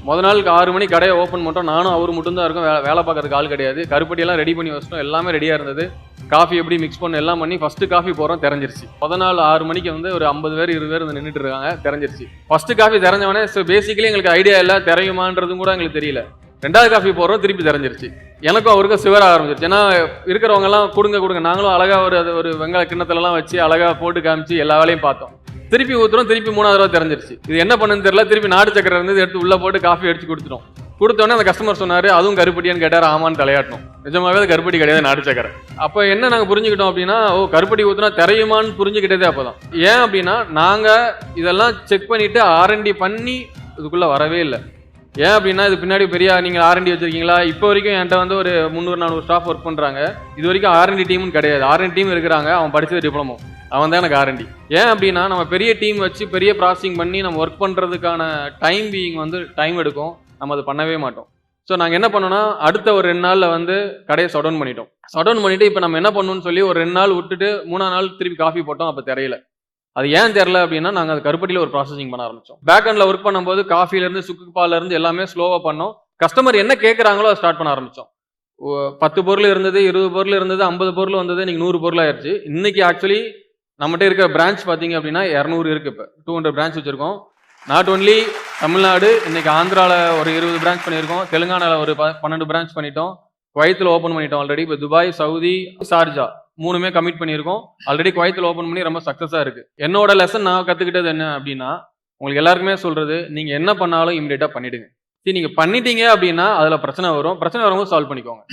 முத நாளுக்கு 6 மணி கடையை ஓப்பன் பண்ணிட்டோம். நானும் அவர் மட்டும் தான் இருக்கும், வேலை பார்க்கறதுக்கு ஆள் கிடையாது. கருப்பட்டியெல்லாம் ரெடி பண்ணி வச்சிட்டோம், எல்லாமே ரெடியாக இருந்தது. காஃபி எப்படி மிக்ஸ் பண்ண எல்லாம் பண்ணி ஃபஸ்ட்டு காஃபி போகிறோம், தெரிஞ்சிருச்சு. முத நாள் 6 மணிக்கு வந்து ஒரு 50 பேர் 20 பேர் வந்து நின்றுட்டு இருக்காங்க, தெரிஞ்சிருச்சு. ஃபஸ்ட்டு காஃபி தெரிஞ்சவொடனே பேசிக்கலி எங்களுக்கு ஐடியா இல்லை, தெரியுமான்றதும் கூட எங்களுக்கு தெரியல. 2வது காஃபி போடுறோம், திருப்பி தெரிஞ்சிருச்சு. எனக்கும் அவருக்கும் சிவர ஆரம்பிச்சிருச்சு. ஏன்னா இருக்கிறவங்கலாம் கொடுங்க, நாங்களும் அழகாக ஒரு வெங்காய கிண்ணத்துலலாம் வச்சு அழகாக போட்டு காமிச்சு எல்லா வேலையும் பார்த்தோம். திருப்பி ஊற்றுறோம், திருப்பி 3வது தடவை தெரிஞ்சிருச்சு. இது என்ன பண்ணுன்னு தெரியல. திருப்பி நாட்டு சக்கரை இருந்து எடுத்து உள்ளே போட்டு காஃபி அடிச்சு கொடுத்துட்டோம். கொடுத்தோடனே அந்த கஸ்டமர் சொன்னார், அதுவும் கருப்பட்டியான்னு கேட்டார். ஆமான்னு தலையாட்டணும். நிஜமாவே அது கருப்பட்டி கிடையாது, நாட்டு சக்கரை. அப்போ என்ன நாங்கள் புரிஞ்சுக்கிட்டோம் அப்படின்னா, கருப்பட்டி ஊற்றுனா தெரியுமான்னு புரிஞ்சுக்கிட்டதே அப்போ தான். ஏன் அப்படின்னா நாங்கள் இதெல்லாம் செக் பண்ணிவிட்டு R&D பண்ணி இதுக்குள்ளே வரவே இல்லை. ஏன் அப்படின்னா இது பின்னாடி பெரிய நீங்கள் R&D வச்சிருக்கீங்களா? இப்போ வரைக்கும் என்கிட்ட வந்து ஒரு 300-400 ஸ்டாஃப் ஒர்க் பண்ணுறாங்க. இது வரைக்கும் R&D டீம்னு கிடையாது. R&D டீம் இருக்கிறாங்க, அவன் படித்தது டிப்ளமோ, அவன் தான் எனக்கு R&D. ஏன் அப்படின்னா நம்ம பெரிய டீம் வச்சு பெரிய ப்ராசஸிங் பண்ணி நம்ம ஒர்க் பண்ணுறதுக்கான டைம் எடுக்கும், நம்ம அதை பண்ணவே மாட்டோம். ஸோ நாங்கள் என்ன பண்ணோம்னா அடுத்த ஒரு 2 நாளில் வந்து கடையை ஷட் பண்ணிட்டோம். ஷட் பண்ணிவிட்டு இப்போ நம்ம என்ன பண்ணணும்னு சொல்லி ஒரு 2 நாள் விட்டுட்டு 3ஆவது நாள் திருப்பி காஃபி போட்டோம். அப்போ தெரியல. அது ஏன் தெரில அப்படின்னா நாங்கள் அது கருப்பட்டியில் ஒரு ப்ராசஸிங் பண்ண ஆரம்பித்தோம். பேக் ஹண்டில் ஒர்க் பண்ணும்போது காஃபிலேருந்து சுக்கு பால்லேருந்து எல்லாமே ஸ்லோவாக பண்ணோம். கஸ்டமர் என்ன கேட்குறாங்களோ அதை ஸ்டார்ட் பண்ண ஆரம்பித்தோம். 10 பொருள் இருந்தது, 20 பொருள் இருந்தது, 50 பொருள் வந்தது, இன்னைக்கு 100 பொருள் ஆயிடுச்சு. இன்னைக்கு ஆக்சுவலி நம்மகிட்ட இருக்கிற பிரான்ச் பார்த்தீங்க அப்படின்னா 200 இருக்குது. இப்போ 200 பிரான்ச் வச்சுருக்கோம். நாட் ஒன்லி தமிழ்நாடு, இன்னைக்கு ஆந்திராவில் ஒரு 20 பிரான்ச் பண்ணியிருக்கோம், தெலுங்கானாவில் ஒரு 12 பிரான்ச் பண்ணிட்டோம், குவைத்தில் ஓப்பன் பண்ணிட்டோம் ஆல்ரெடி. இப்போ துபாய், சவுதி, ஷார்ஜா 3மே கமிட் பண்ணியிருக்கோம். ஆல்ரெடி குவைத்தில் ஓப்பன் பண்ணி ரொம்ப சக்ஸஸாக இருக்குது. என்னோட லெசன் நான் கற்றுக்கிட்டது என்ன அப்படின்னா, உங்களுக்கு எல்லாருக்குமே சொல்கிறது, நீங்கள் என்ன பண்ணாலும் இமீடியட்டாக பண்ணிவிடுங்க. சரி, நீங்கள் பண்ணிட்டீங்க அப்படின்னா அதில் பிரச்சனை வரும், பிரச்சனை வரும்போது சால்வ் பண்ணிக்கோங்க.